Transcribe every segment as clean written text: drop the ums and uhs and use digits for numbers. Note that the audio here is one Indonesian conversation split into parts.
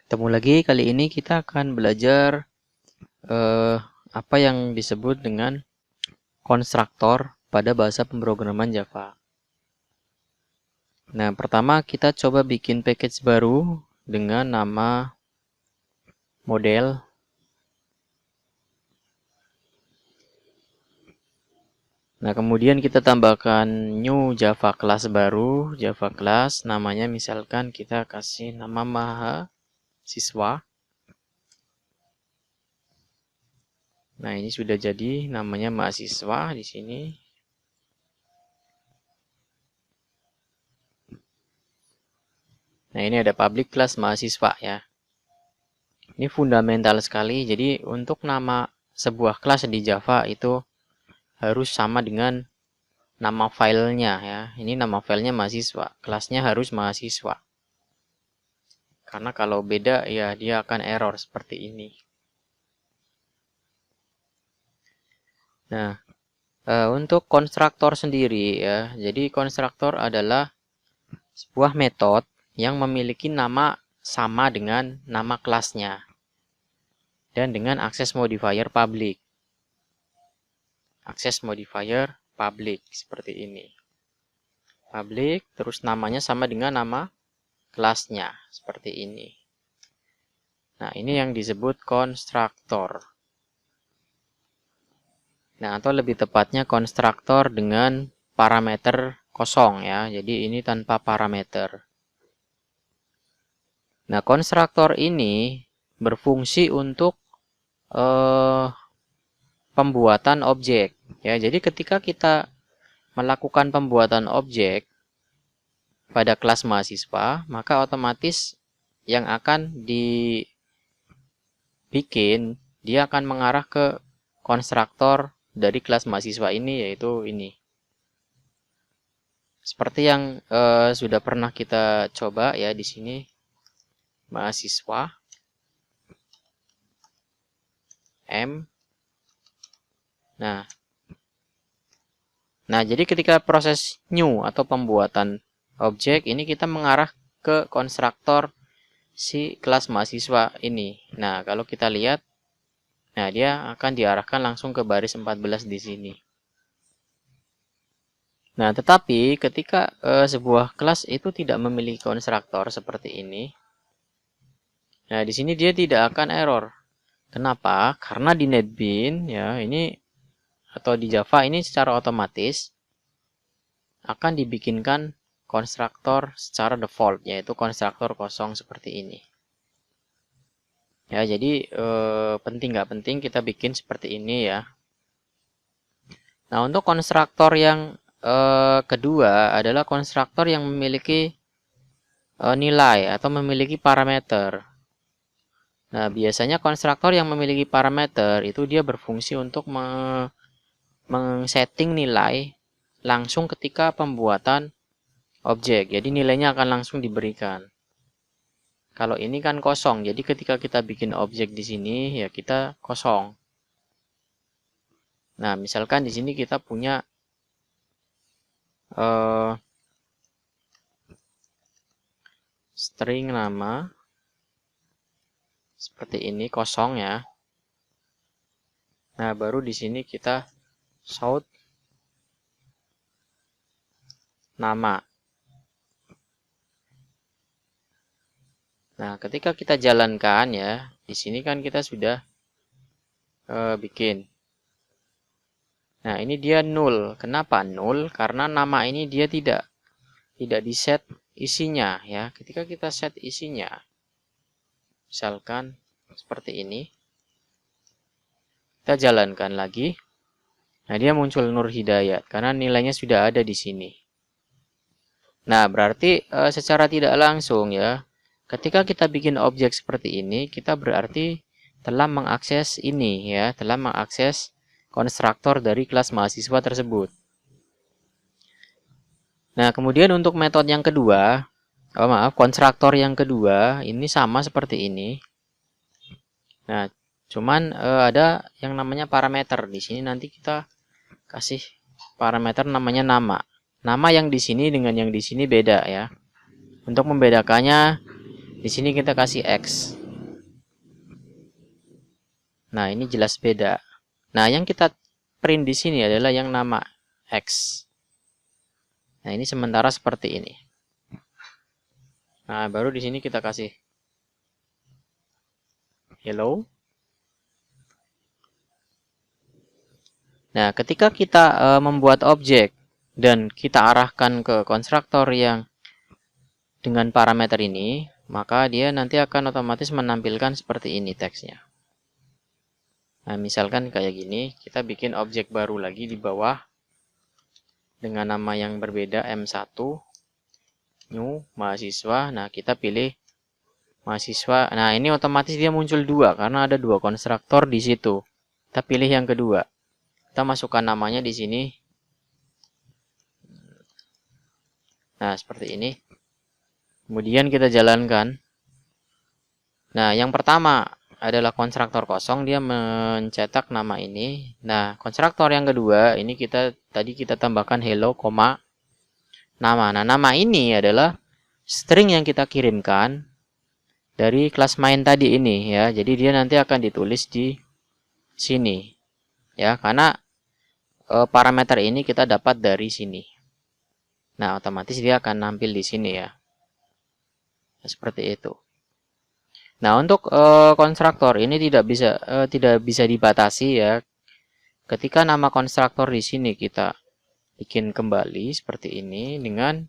Ketemu lagi, kali ini kita akan belajar apa yang disebut dengan konstruktor pada bahasa pemrograman Java. Nah, pertama kita coba bikin package baru dengan nama model. Nah, kemudian kita tambahkan new Java class baru, Java class namanya misalkan kita kasih nama mahasiswa. Nah, ini sudah jadi namanya mahasiswa di sini. Nah, ini ada public class mahasiswa ya. Ini fundamental sekali. Jadi, untuk nama sebuah kelas di Java itu harus sama dengan nama filenya ya. Ini nama filenya mahasiswa. Kelasnya harus mahasiswa. Karena kalau beda ya dia akan error seperti ini. Nah, untuk konstruktor sendiri ya. Jadi konstruktor adalah sebuah metode yang memiliki nama sama dengan nama kelasnya dan dengan akses modifier public. Akses modifier public seperti ini. Public terus namanya sama dengan nama kelasnya seperti ini. Nah, ini yang disebut konstruktor. Nah, atau lebih tepatnya konstruktor dengan parameter kosong ya. Jadi ini tanpa parameter. Nah, konstruktor ini berfungsi untuk pembuatan objek ya. Jadi ketika kita melakukan pembuatan objek pada kelas mahasiswa, maka otomatis yang akan dibikin dia akan mengarah ke konstruktor dari kelas mahasiswa ini, yaitu ini. Seperti yang sudah pernah kita coba ya di sini, mahasiswa M. Nah, jadi ketika proses new atau pembuatan objek ini kita mengarah ke konstruktor si kelas mahasiswa ini. Nah, kalau kita lihat, nah dia akan diarahkan langsung ke baris 14 di sini. Nah, tetapi ketika sebuah kelas itu tidak memiliki konstruktor seperti ini, nah di sini dia tidak akan error. Kenapa? Karena di NetBeans ya ini atau di Java ini secara otomatis akan dibikinkan konstruktor secara default, yaitu konstruktor kosong seperti ini. Ya, jadi penting nggak penting kita bikin seperti ini ya. Nah, untuk konstruktor yang kedua adalah konstruktor yang memiliki nilai atau memiliki parameter. Nah, biasanya konstruktor yang memiliki parameter itu dia berfungsi untuk men-setting nilai langsung ketika pembuatan objek. Jadi nilainya akan langsung diberikan. Kalau ini kan kosong, jadi ketika kita bikin objek di sini ya kita kosong. Nah, misalkan di sini kita punya string nama seperti ini kosong ya. Nah, baru di sini kita shout nama. Nah, ketika kita jalankan ya, di sini kan kita sudah bikin. Nah, ini dia null. Kenapa null? Karena nama ini dia tidak di-set isinya ya. Ketika kita set isinya, misalkan seperti ini, kita jalankan lagi. Nah, dia muncul Nur Hidayat karena nilainya sudah ada di sini. Nah, berarti secara tidak langsung ya, ketika kita bikin objek seperti ini, kita berarti telah mengakses ini ya, telah mengakses konstruktor dari kelas mahasiswa tersebut. Nah, kemudian untuk metode yang kedua, konstruktor yang kedua ini sama seperti ini. Nah, cuman ada yang namanya parameter. Di sini nanti kita kasih parameter namanya nama. Nama yang di sini dengan yang di sini beda ya. Untuk membedakannya, di sini kita kasih X. Nah, ini jelas beda. Nah, yang kita print di sini adalah yang nama X. Nah, ini sementara seperti ini. Nah, baru di sini kita kasih hello. Nah, ketika kita membuat objek dan kita arahkan ke konstruktor yang dengan parameter ini, maka dia nanti akan otomatis menampilkan seperti ini teksnya. Nah, misalkan kayak gini, kita bikin objek baru lagi di bawah dengan nama yang berbeda M1 new mahasiswa. Nah, kita pilih mahasiswa. Nah, ini otomatis dia muncul dua karena ada dua konstruktor di situ. Kita pilih yang kedua. Kita masukkan namanya di sini. Nah, seperti ini. Kemudian kita jalankan. Nah, yang pertama adalah konstruktor kosong, dia mencetak nama ini. Nah, konstruktor yang kedua, ini tadi kita tambahkan hello, nama. Nah, nama ini adalah string yang kita kirimkan dari kelas main tadi ini ya. Jadi dia nanti akan ditulis di sini. Ya, karena parameter ini kita dapat dari sini. Nah, otomatis dia akan nampil di sini ya. Seperti itu. Nah, untuk konstruktor ini tidak bisa dibatasi ya. Ketika nama konstruktor di sini kita bikin kembali seperti ini dengan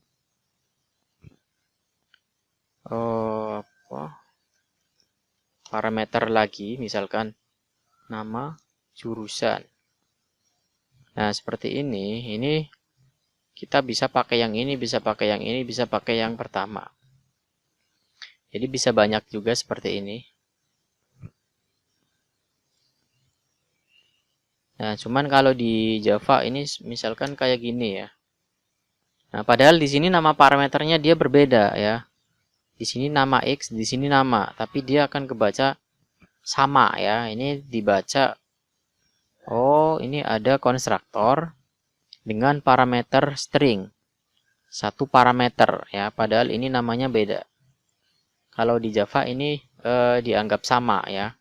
parameter lagi, misalkan nama jurusan. Nah, seperti ini. Ini kita bisa pakai yang ini, bisa pakai yang ini, bisa pakai yang pertama. Jadi bisa banyak juga seperti ini. Nah, cuman kalau di Java ini misalkan kayak gini ya. Nah, padahal di sini nama parameternya dia berbeda ya. Di sini nama X, di sini nama, tapi dia akan kebaca sama ya. Ini dibaca, oh ini ada konstruktor dengan parameter string. Satu parameter ya, padahal ini namanya beda. Kalau di Java ini dianggap sama ya.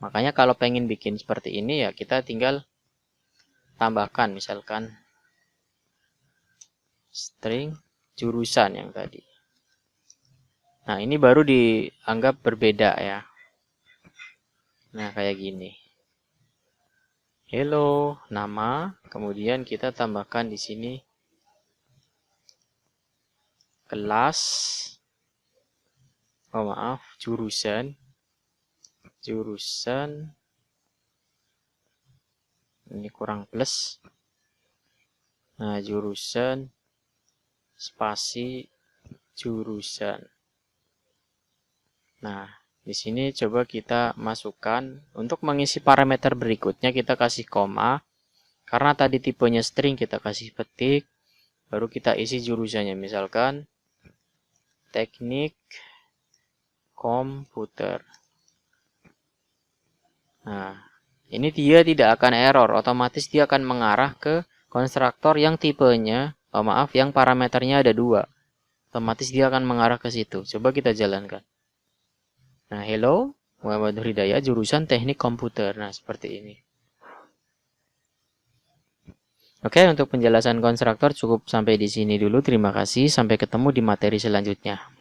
Makanya kalau pengen bikin seperti ini ya kita tinggal tambahkan misalkan string jurusan yang tadi. Nah, ini baru dianggap berbeda ya. Nah, kayak gini. Hello, nama, kemudian kita tambahkan di sini kelas. Oh, maaf, jurusan. Ini kurang plus. Nah, jurusan spasi jurusan. Nah, di sini coba kita masukkan untuk mengisi parameter berikutnya, kita kasih koma. Karena tadi tipenya string, kita kasih petik, baru kita isi jurusannya, misalkan teknik komputer. Nah, ini dia tidak akan error, otomatis dia akan mengarah ke konstruktor yang tipenya, yang parameternya ada dua. Otomatis dia akan mengarah ke situ. Coba kita jalankan. Nah, hello, Muhammad Hidayah, jurusan teknik komputer. Nah, seperti ini. Oke, untuk penjelasan konstruktor cukup sampai di sini dulu. Terima kasih, sampai ketemu di materi selanjutnya.